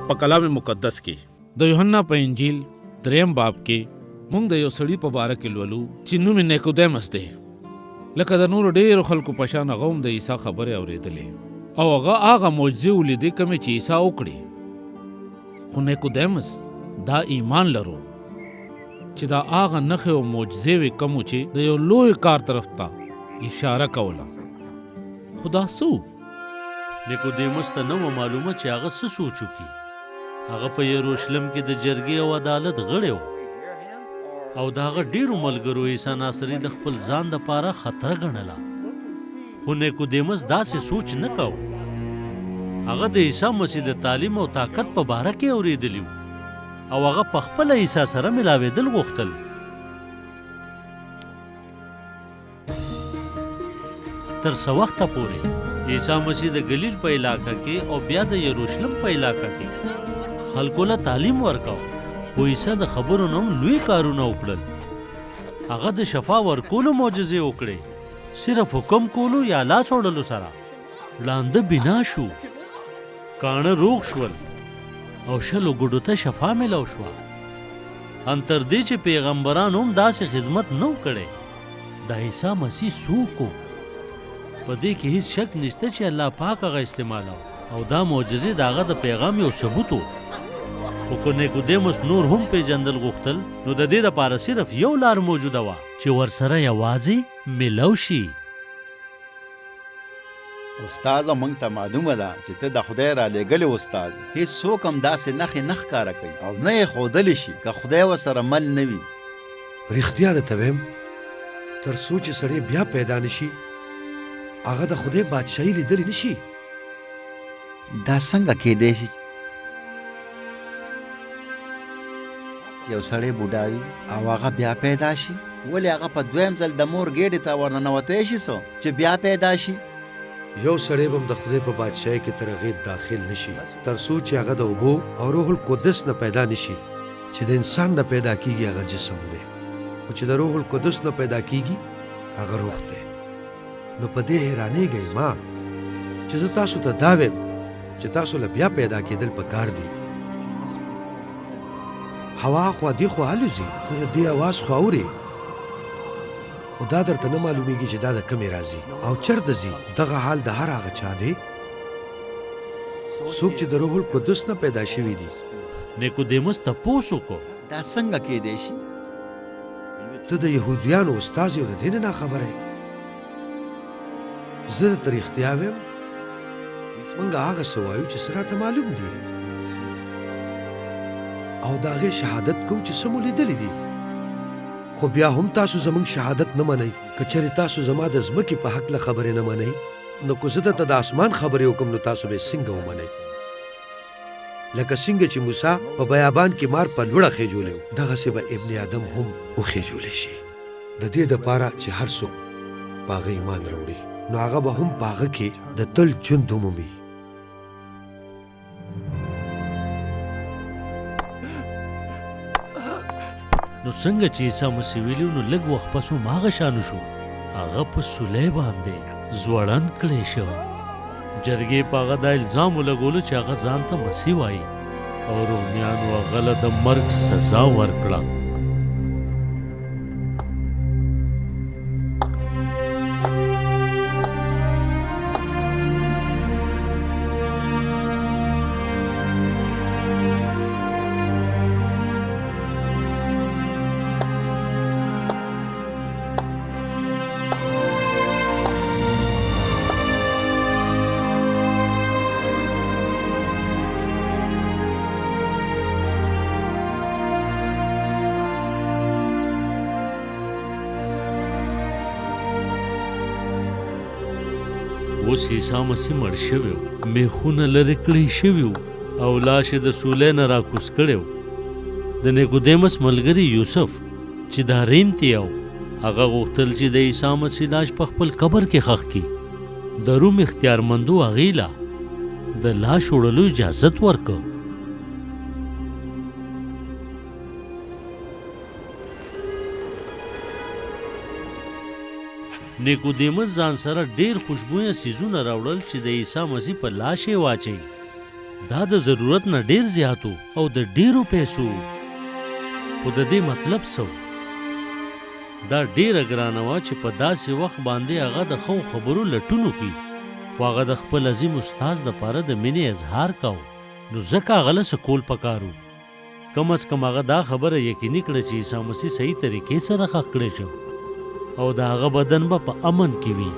په کلام مقدس کې د یوحنا په انجیل 3 باب کې موږ د یو سړي په باره کې لولو چې نوم یې نیکودیمس دی. لکه د نورو ډېرو خلکو په شان هغه هم د عیسی خبرې اورېدلې او هغه معجزې ولیدې کومې چې عیسی وکړې. خو نیکودیمس دا ایمان لرو چې دا هغه نښې او معجزې وې کومو چې د یو لوی کار طرف ته اشاره کوله. خو دا څه نیکودیموس ته نه وه معلومه چې هغه څه سوچ وکړي. هغه په یروشلم کې د جرګې او عدالت غړی و او د هغه ډېرو ملګرو عیسی ناصري د خپل ځان دپاره خطره ګڼله. خو نیکودیموس داسې سوچ نه کوو. هغه د عیسی مسیح د تعلیم او طاقت په باره کې اورېدلي و او هغه پخپله عیسی سره ملاوېدل غوښتل. تر څه وخته پورې عیسی مسیح د گلیل په علاقه کې او بیا د یروشلم په علاقه کې خلکو له تعلیم ورکاو. خو عیسی د خبرو نه هم لوی کارونه وکړل. هغه د شفا ورکولو معجزې وکړې. صرف حکم کولو یا لاس وړلو سره ړانده بنا شو، کاڼه روغ شول او شلو ګډو ته شفا میلاو شوه. ان تر دې چې پیغمبرانو هم داسې خدمت نه و کړی. د عیسی مسیح څوک و؟ په دې کې هیڅ شک نشته چې الله پاک هغه استعمالاو او دا معجزې د هغه د پیغام یو ثبوت و. خو که نیکودیموس نور هم پیژندل غوښتل نو د دې دپاره صرف یو لار موجوده وه چې ورسره یوازې میلاو شي. استاده موږ ته معلومه ده چې ته د خدای رالیږلی استاد. هېڅوک هم داسې نښې نه ښکاره کوي او نه یې ښودلی شي که خدای ورسره مل نه وي. رښتیا درته وایم تر څو چې سړی بیا پیدا نشي هغه د خدای بادشاهي لیدلی نشي. دا څنګه کیدی شي چې یو سړی بوډا وي او هغه بیا پیدا شي؟ ولې هغه په دویم ځل د مور ګېډې ته ورننوتی شي څو چې بیا پیدا شي؟ یو سړی به هم د خدای په بادشاهۍ کې تر هغې داخل نشي تر څو چې هغه د اوبو او روح القدس نه پیدا نشي. چې د انسان نه پیدا کیږي هغه جسم دی، خو چې د روح القدس نه پیدا کیږي هغه روح دی. نو په دې حیرانېږئ ما چې زه تاسو ته دا ویم چې تاسو له بیا پیدا کېدل پکار دي. هوا خوا دې خوا الوځي، ته د دې اواز خو اورې، خو دا درته نه معلومیږي چې دا د کومې راځي او چېرته ځي. دغه حال د هر هغه چا دی څوک چې د روح القدس نه پیدا شوي دي. نیکودیموس تپوس وکړو دا څنګه کیدی شي؟ ته د یهودیانو استاذ یو، د دې نه ناخبره یې. زه درته رښتیا ویم موږ هغه څه وایو چې څه راته معلوم دي او د هغې شهادت کوو چې څه مو لیدلي دي. خو بیا هم تاسو زموږ شهادت نه منئ. که چېرې تاسو زما د ځمکې په هکله خبرې نه منئ نو که زه درته د اسمان خبرې وکړم نو تاسو به یې څنګه ومنئ؟ لکه څنګه چې موسی په بیابان کې مار په لوړه خېجولی و دغسې به ابن آدم هم وخېجولی شي. د دې دپاره چې هر څوک په هغه ایمان راوړي نو هغه به هم په هغه کې د تل ژوند ومومي. نو څنګه چې عیسی مسیح ویلي نو لږ وخت پس هم هغه شانو شو. هغه په سولی باندې ځوړند کړی شو. جرګې په هغه دا الزام ولګولو چې هغه ځان ته مسیح وایي او رومیانو هغه له د مرګ سزا ورکړه. اوس عیسی مسیح مړ شوی و، میخونه لرې کړی شوي و او لاش یې د سولی نه راکوز کړی و. د نیکودیموس ملګري یوسف چې د حریم تیه و هغه غوښتل چې د عیسی مسیح لاش په خپل قبر کې ښخ کړي. د روم اختیارمندو هغې له د لاش وړلو اجازت ورکړ. نیکودیموس ځان سره ډېر خوشبویه څیزونه راوړل چې د عیسی مسیح په لاش یې واچوي. دا د ضرورت نه ډیر زیاتو او د ډیرو پیسو. خو د دې مطلب څه؟ دا ډیره ګرانه وه چې په داسې وخت باندې هغه د ښو خبرو لټون وکړي، خو هغه د خپل عظیم استاد دپاره د مینې اظهار کو، نو ځکه هغه له څه کول پکارو. کم از کم هغه دا خبره یقیني کړه چې عیسی مسیح صحیح طریقې سره ښخ کړی شو او د هغه بدن به په امن کې وي.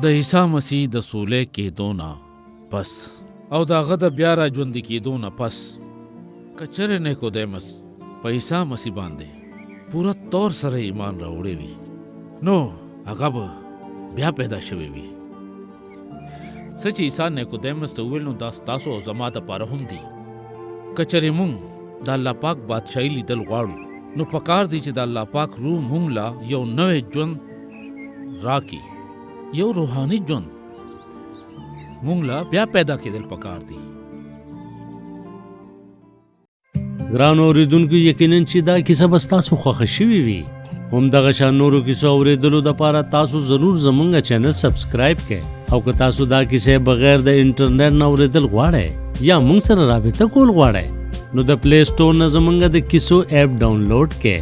د عیسی مسیح د سولې کېدو نه پس او د هغه د بیا را ژوندي کېدو نه پس که چېرې نیکودیمس په عیسی مسیح باندې پوره طور سره ایمان راوړی وي، نو هغه به بیا پیدا شوی وي. څه چې عیسی نیکودیمس ته وویل، نو دا ستاسو او زما دپاره هم دي. که چېرې مونږ د الله پاک بادشاهي لیدل غواړو، نو پکار دی چې د الله پاک روح مونږ له یو نوی ژوند راکړي، یو روحاني ژوند مونږ له بیا پیدا کېدل پکار دي. ګرانو اورېدونکو، یقیناً چې دا کیسه به ستاسو خوښه شوې وي. همدغه شان نورو کیسو اورېدلو دپاره تاسو ضرور زموږ چینل سبسکرایب کړئ، او که تاسو دا کیسې بغیر د انټرنیټ نه اورېدل غواړئ یا موږ سره رابطه کول غواړئ، نو د پلی سټور نه زموږ د کیسو ایپ ډاونلوډ کړئ